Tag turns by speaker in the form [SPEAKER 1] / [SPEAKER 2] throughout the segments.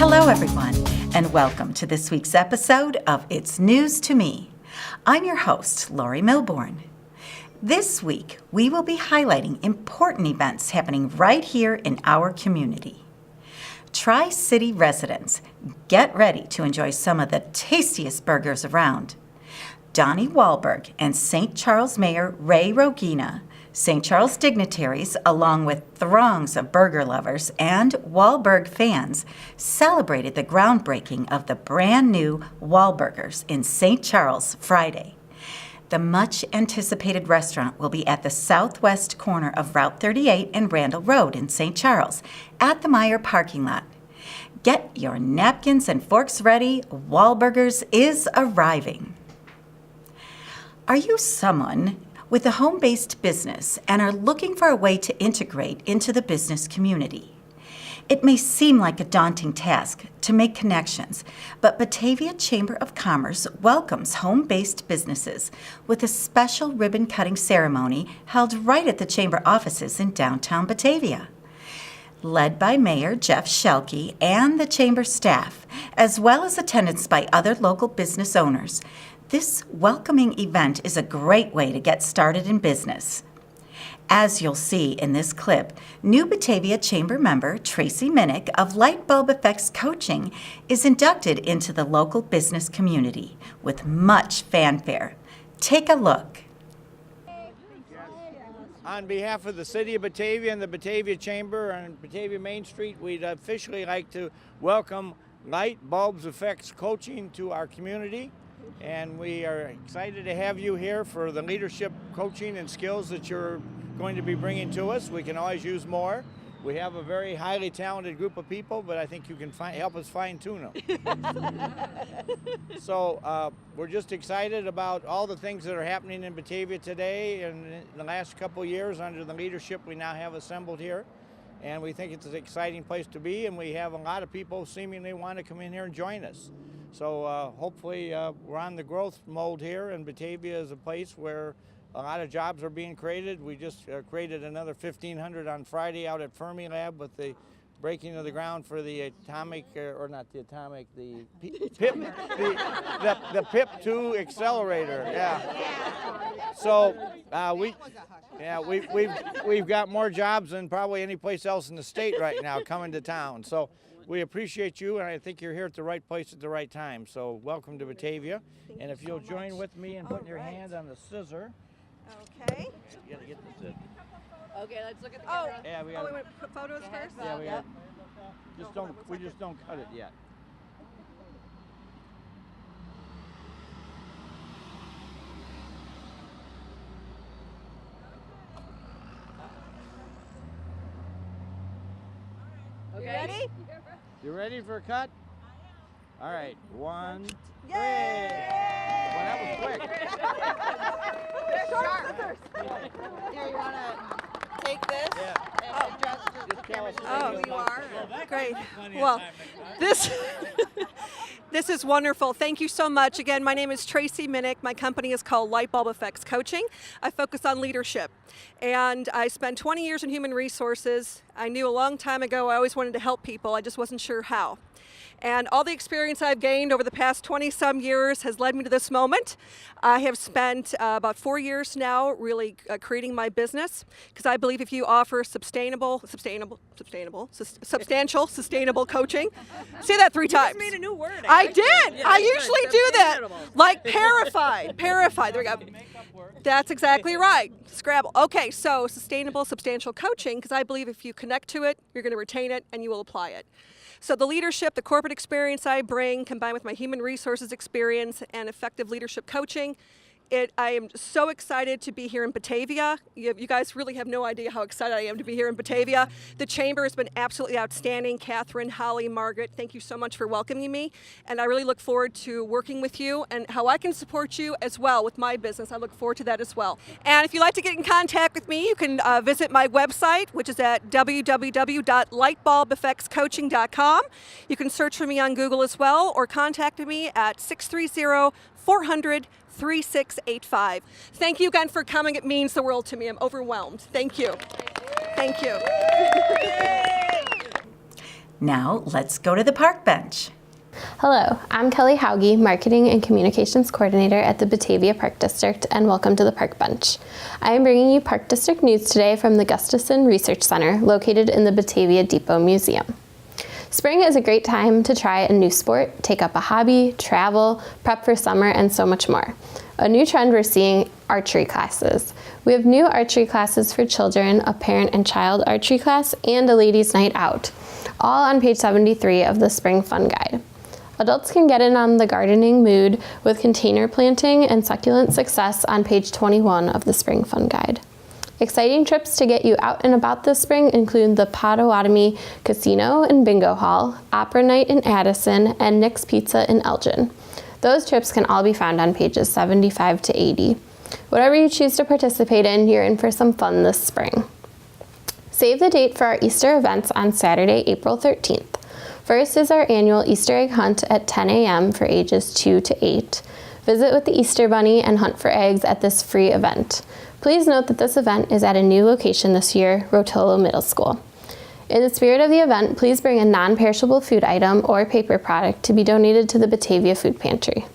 [SPEAKER 1] Hello, everyone, and welcome to this week's episode of It's News to Me. I'm your host, Lori Milbourne. This week, we will be highlighting important events happening right here in our community. Tri-City residents, get ready to enjoy some of the tastiest burgers around. Donnie Wahlberg and St. Charles Mayor Ray Rogina, St. Charles dignitaries, along with throngs of burger lovers and Wahlberg fans, celebrated the groundbreaking of the brand new Wahlburgers in St. Charles Friday. The much-anticipated restaurant will be at the southwest corner of Route 38 and Randall Road in St. Charles, at the Meijer parking lot. Get your napkins and forks ready. Wahlburgers is arriving. Are you someone with a home-based business and are looking for a way to integrate into the business community? It may seem like a daunting task to make connections, but Batavia Chamber of Commerce welcomes home-based businesses with a special ribbon-cutting ceremony held right at the Chamber offices in downtown Batavia. Led by Mayor Jeff Shelke and the Chamber staff, as well as attendance by other local business owners, this welcoming event is a great way to get started in business. As you'll see in this clip, new Batavia Chamber member Tracy Minnick of Lightbulb Effects Coaching is inducted into the local business community with much fanfare. Take a look.
[SPEAKER 2] On behalf of the City of Batavia and the Batavia Chamber on Batavia Main Street, we'd officially like to welcome Lightbulb Effects Coaching to our community. And we are excited to have you here for the leadership coaching and skills that you're going to be bringing to us. We can always use more. We have a very highly talented group of people, but I think you can help us fine-tune them. So we're just excited about all the things that are happening in Batavia today. And in the last couple of years, under the leadership we now have assembled here. And we think it's an exciting place to be, and we have a lot of people seemingly want to come in here and join us. So hopefully we're on the growth mode here, and Batavia is a place where a lot of jobs are being created. We just created another 1,500 on Friday out at Fermilab with the breaking of the ground for the atomic, or not the atomic, the PIP, the PIP2 accelerator. Yeah. So we've got more jobs than probably any place else in the state right now coming to town. So we appreciate you, and I think you're here at the right place at the right time. So welcome to Batavia. And if you'll join with me in putting your hand on the scissor.
[SPEAKER 3] Okay.
[SPEAKER 2] You gotta get the scissor.
[SPEAKER 4] Okay, let's look at the camera.
[SPEAKER 2] Yeah, we
[SPEAKER 3] we want to put photos first?
[SPEAKER 2] Yeah, we just don't cut it yet.
[SPEAKER 3] You ready?
[SPEAKER 2] You ready for a cut? All right, one.
[SPEAKER 3] Yay!
[SPEAKER 2] Well, that was quick.
[SPEAKER 4] Here, you want to take this and adjust the camera?
[SPEAKER 3] Oh, you are? Great. Well, this is wonderful. Thank you so much. Again, my name is Tracy Minnick. My company is called Lightbulb Effects Coaching. I focus on leadership. And I spent 20 years in human resources. I knew a long time ago I always wanted to help people. I just wasn't sure how. And all the experience I've gained over the past 20-some years has led me to this moment. I have spent about 4 years now really creating my business, because I believe if you offer substantial, sustainable coaching. Say that 3 times.
[SPEAKER 4] You just made a new word.
[SPEAKER 3] I did.
[SPEAKER 4] Yeah,
[SPEAKER 3] I usually do that. Like Parified. There we go. That's exactly right. Scrabble. Okay, so sustainable, substantial coaching, because I believe if you connect to it, you're going to retain it and you will apply it. So the leadership, the corporate experience I bring, combined with my human resources experience and effective leadership coaching, I am so excited to be here in Batavia. You guys really have no idea how excited I am to be here in Batavia. The Chamber has been absolutely outstanding. Catherine, Holly, Margaret, thank you so much for welcoming me. And I really look forward to working with you and how I can support you as well with my business. I look forward to that as well. And if you'd like to get in contact with me, you can visit my website, which is at www.lightbulbeffectscoaching.com. You can search for me on Google as well, or contact me at 630-400-3685. Thank you again for coming. It means the world to me. I'm overwhelmed. Thank you. Thank you.
[SPEAKER 1] Now let's go to the park bench.
[SPEAKER 5] Hello, I'm Kelly Hauge, Marketing and Communications Coordinator at the Batavia Park District, and welcome to the Park Bench. I am bringing you Park District news today from the Gustafson Research Center, located in the Batavia Depot Museum. Spring is a great time to try a new sport, take up a hobby, travel, prep for summer, and so much more. A new trend we're seeing, archery classes. We have new archery classes for children, a parent and child archery class, and a ladies' night out, all on page 73 of the Spring Fun Guide. Adults can get in on the gardening mood with container planting and succulent success on page 21 of the Spring Fun Guide. Exciting trips to get you out and about this spring include the Potawatomi Casino and Bingo Hall, Opera Night in Addison, and Nick's Pizza in Elgin. Those trips can all be found on pages 75 to 80. Whatever you choose to participate in, you're in for some fun this spring. Save the date for our Easter events on Saturday, April 13th. First is our annual Easter egg hunt at 10 a.m. for ages 2 to 8. Visit with the Easter Bunny and hunt for eggs at this free event. Please note that this event is at a new location this year, Rotolo Middle School. In the spirit of the event, please bring a non-perishable food item or paper product to be donated to the Batavia Food Pantry.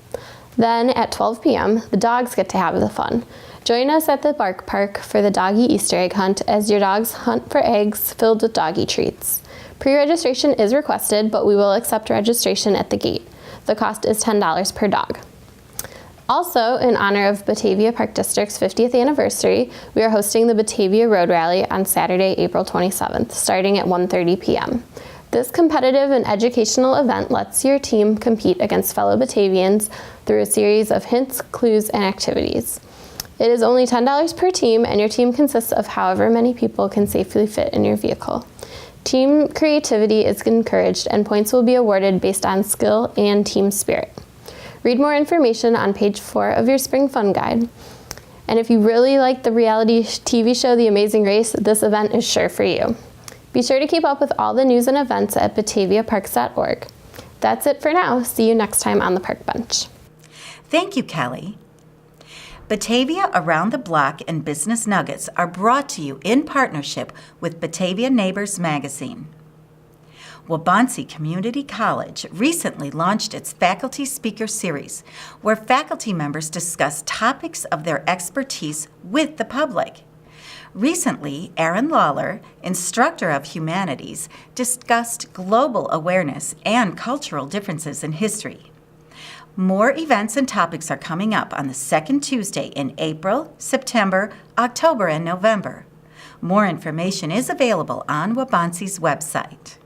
[SPEAKER 5] Then, at 12 p.m., the dogs get to have the fun. Join us at the Bark Park for the doggy Easter egg hunt as your dogs hunt for eggs filled with doggy treats. Pre-registration is requested, but we will accept registration at the gate. The cost is $10 per dog. Also, in honor of Batavia Park District's 50th anniversary, we are hosting the Batavia Road Rally on Saturday, April 27th, starting at 1:30 p.m. This competitive and educational event lets your team compete against fellow Batavians through a series of hints, clues, and activities. It is only $10 per team, and your team consists of however many people can safely fit in your vehicle. Team creativity is encouraged, and points will be awarded based on skill and team spirit. Read more information on page 4 of your Spring Fun Guide. And if you really like the reality TV show The Amazing Race, this event is sure for you. Be sure to keep up with all the news and events at bataviaparks.org. That's it for now. See you next time on the Park Bench.
[SPEAKER 1] Thank you, Kelly. Batavia Around the Block and Business Nuggets are brought to you in partnership with Batavia Neighbors Magazine. Waubonsee Community College recently launched its Faculty Speaker Series, where faculty members discuss topics of their expertise with the public. Recently, Aaron Lawler, instructor of humanities, discussed global awareness and cultural differences in history. More events and topics are coming up on the second Tuesday in April, September, October, and November. More information is available on Waubonsee's website.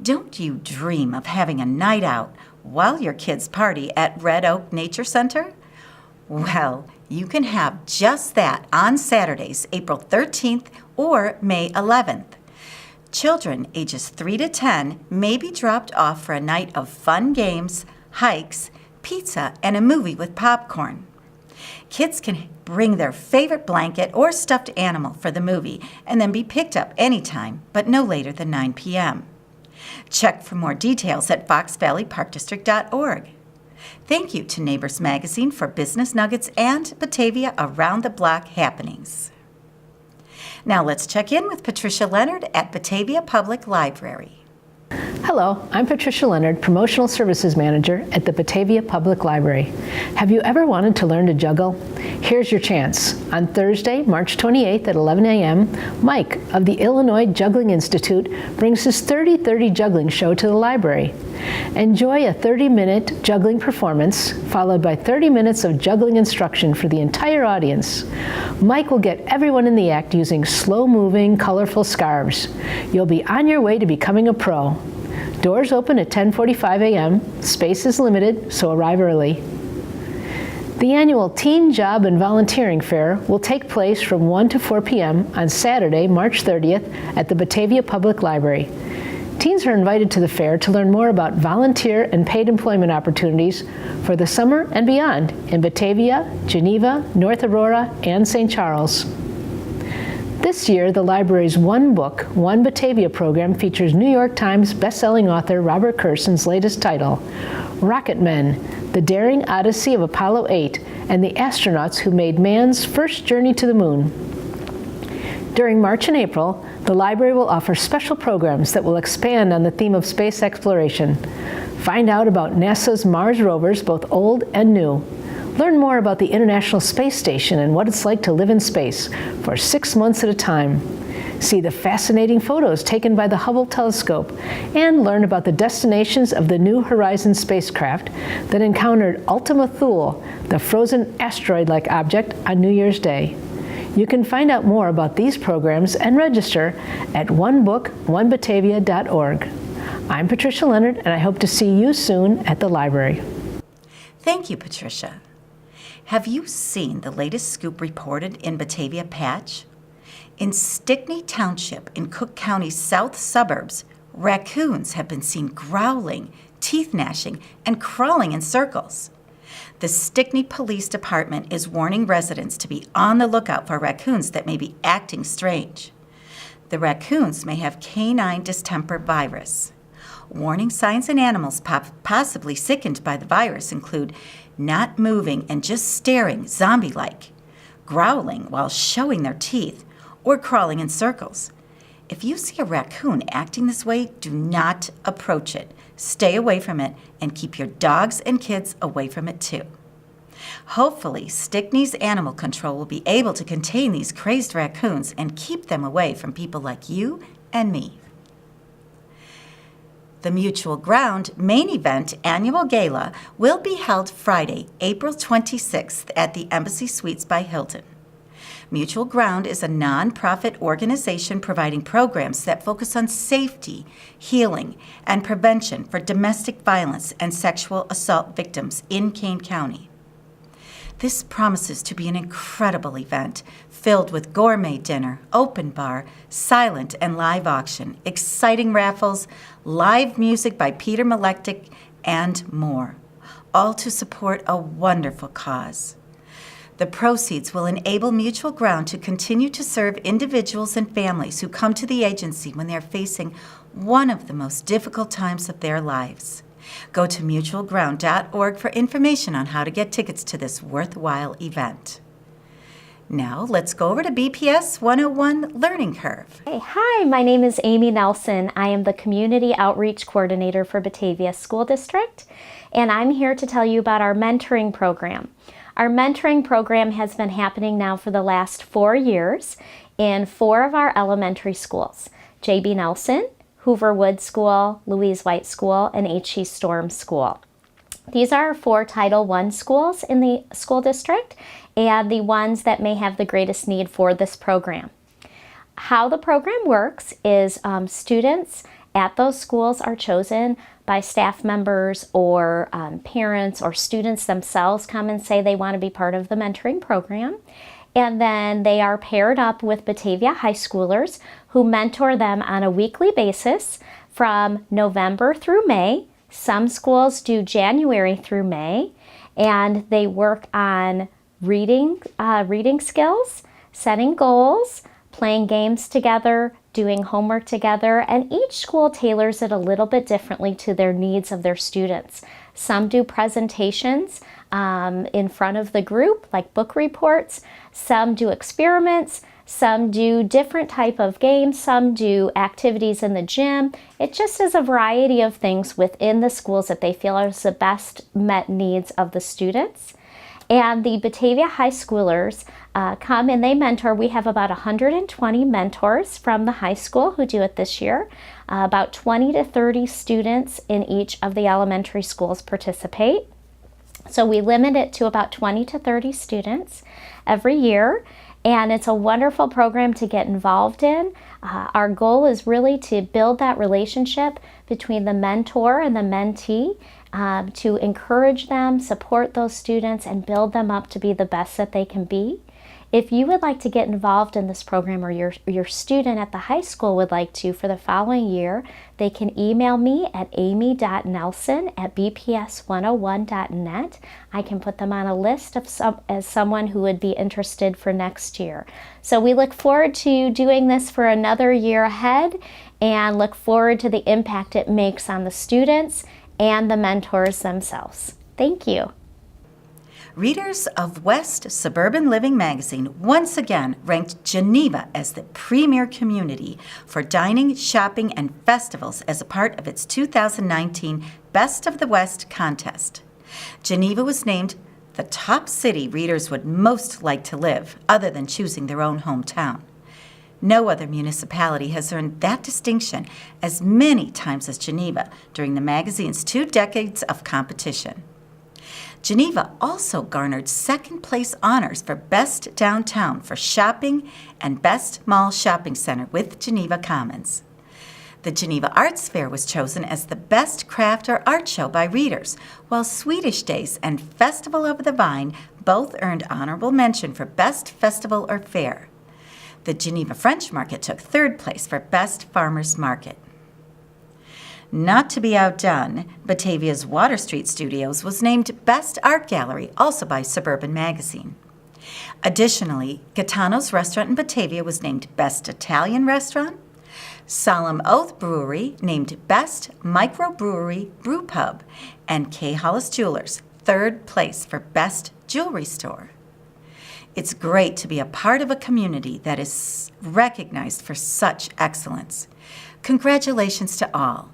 [SPEAKER 1] Don't you dream of having a night out while your kids party at Red Oak Nature Center? Well, you can have just that on Saturdays, April 13th or May 11th. Children ages 3 to 10 may be dropped off for a night of fun games, hikes, pizza, and a movie with popcorn. Kids can bring their favorite blanket or stuffed animal for the movie and then be picked up anytime, but no later than 9 p.m. Check for more details at foxvalleyparkdistrict.org. Thank you to Neighbors Magazine for business nuggets and Batavia Around the Block happenings. Now let's check in with Patricia Leonard at Batavia Public Library.
[SPEAKER 6] Hello, I'm Patricia Leonard, Promotional Services Manager at the Batavia Public Library. Have you ever wanted to learn to juggle? Here's your chance. On Thursday, March 28th at 11 a.m., Mike of the Illinois Juggling Institute brings his 30-30 juggling show to the library. Enjoy a 30-minute juggling performance, followed by 30 minutes of juggling instruction for the entire audience. Mike will get everyone in the act using slow-moving, colorful scarves. You'll be on your way to becoming a pro. Doors open at 10:45 a.m. Space is limited, so arrive early. The annual Teen Job and Volunteering Fair will take place from 1 to 4 p.m. on Saturday, March 30th at the Batavia Public Library. Teens are invited to the fair to learn more about volunteer and paid employment opportunities for the summer and beyond in Batavia, Geneva, North Aurora, and St. Charles. This year, the library's One Book, One Batavia program features New York Times bestselling author Robert Kurson's latest title, Rocket Men, The Daring Odyssey of Apollo 8 and the Astronauts Who Made Man's First Journey to the Moon. During March and April, the library will offer special programs that will expand on the theme of space exploration. Find out about NASA's Mars rovers, both old and new. Learn more about the International Space Station and what it's like to live in space for 6 months at a time. See the fascinating photos taken by the Hubble telescope and learn about the destinations of the New Horizons spacecraft that encountered Ultima Thule, the frozen asteroid-like object, on New Year's Day. You can find out more about these programs and register at onebook1batavia.org. I'm Patricia Leonard, and I hope to see you soon at the library.
[SPEAKER 1] Thank you, Patricia. Have you seen the latest scoop reported in Batavia Patch? In Stickney Township in Cook County's south suburbs, raccoons have been seen growling, teeth gnashing, and crawling in circles. The Stickney Police Department is warning residents to be on the lookout for raccoons that may be acting strange. The raccoons may have canine distemper virus. Warning signs in animals possibly sickened by the virus include not moving and just staring zombie-like, growling while showing their teeth, or crawling in circles. If you see a raccoon acting this way, do not approach it. Stay away from it and keep your dogs and kids away from it too. Hopefully, Stickney's Animal Control will be able to contain these crazed raccoons and keep them away from people like you and me. The Mutual Ground main event annual gala will be held Friday, April 26th at the Embassy Suites by Hilton. Mutual Ground is a nonprofit organization providing programs that focus on safety, healing, and prevention for domestic violence and sexual assault victims in Kane County. This promises to be an incredible event filled with gourmet dinner, open bar, silent and live auction, exciting raffles, live music by Peter Malektic, and more, all to support a wonderful cause. The proceeds will enable Mutual Ground to continue to serve individuals and families who come to the agency when they're facing one of the most difficult times of their lives. Go to mutualground.org for information on how to get tickets to this worthwhile event. Now, let's go over to BPS 101 Learning Curve.
[SPEAKER 7] Hey, hi, my name is Amy Nelson. I am the Community Outreach Coordinator for Batavia School District, and I'm here to tell you about our mentoring program. Our mentoring program has been happening now for the last 4 years in 4 of our elementary schools: J.B. Nelson, Hoover Wood School, Louise White School, and H.E. Storm School. These are 4 Title I schools in the school district and the ones that may have the greatest need for this program. How the program works is students at those schools are chosen by staff members or parents or students themselves come and say they want to be part of the mentoring program. And then they are paired up with Batavia high schoolers who mentor them on a weekly basis from November through May. Some schools do January through May, and they work on reading skills, setting goals, playing games together, doing homework together, and each school tailors it a little bit differently to their needs of their students. Some do presentations in front of the group, like book reports. Some do experiments. Some do different type of games. Some do activities in the gym. It just is a variety of things within the schools that they feel are the best met needs of the students. And the Batavia high schoolers come and they mentor. We have about 120 mentors from the high school who do it this year. About 20 to 30 students in each of the elementary schools participate. So we limit it to about 20 to 30 students every year. And it's a wonderful program to get involved in. Our goal is really to build that relationship between the mentor and the mentee, to encourage them, support those students, and build them up to be the best that they can be. If you would like to get involved in this program, or your student at the high school would like to for the following year, they can email me at amy.nelson@bps101.net. I can put them on a list of as someone who would be interested for next year. So we look forward to doing this for another year ahead and look forward to the impact it makes on the students and the mentors themselves. Thank you.
[SPEAKER 1] Readers of West Suburban Living magazine once again ranked Geneva as the premier community for dining, shopping, and festivals as a part of its 2019 Best of the West contest. Geneva was named the top city readers would most like to live, other than choosing their own hometown. No other municipality has earned that distinction as many times as Geneva during the magazine's 2 decades of competition. Geneva also garnered second-place honors for Best Downtown for Shopping and Best Mall Shopping Center with Geneva Commons. The Geneva Arts Fair was chosen as the best craft or art show by readers, while Swedish Days and Festival of the Vine both earned honorable mention for Best Festival or Fair. The Geneva French Market took 3rd place for Best Farmers Market. Not to be outdone, Batavia's Water Street Studios was named Best Art Gallery, also by Suburban Magazine. Additionally, Gaetano's Restaurant in Batavia was named Best Italian Restaurant, Solemn Oath Brewery named Best Microbrewery Brew Pub, and K. Hollis Jewelers 3rd place for Best Jewelry Store. It's great to be a part of a community that is recognized for such excellence. Congratulations to all.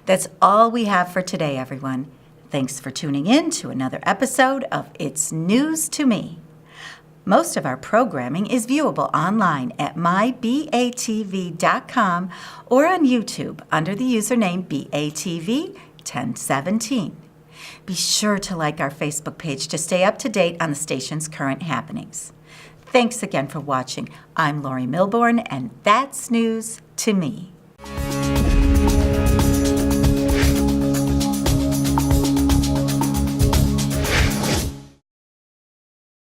[SPEAKER 1] That's all we have for today, everyone. Thanks for tuning in to another episode of It's News to Me. Most of our programming is viewable online at mybatv.com or on YouTube under the username BATV1017. Be sure to like our Facebook page to stay up to date on the station's current happenings. Thanks again for watching. I'm Lori Milbourne, and that's News to Me.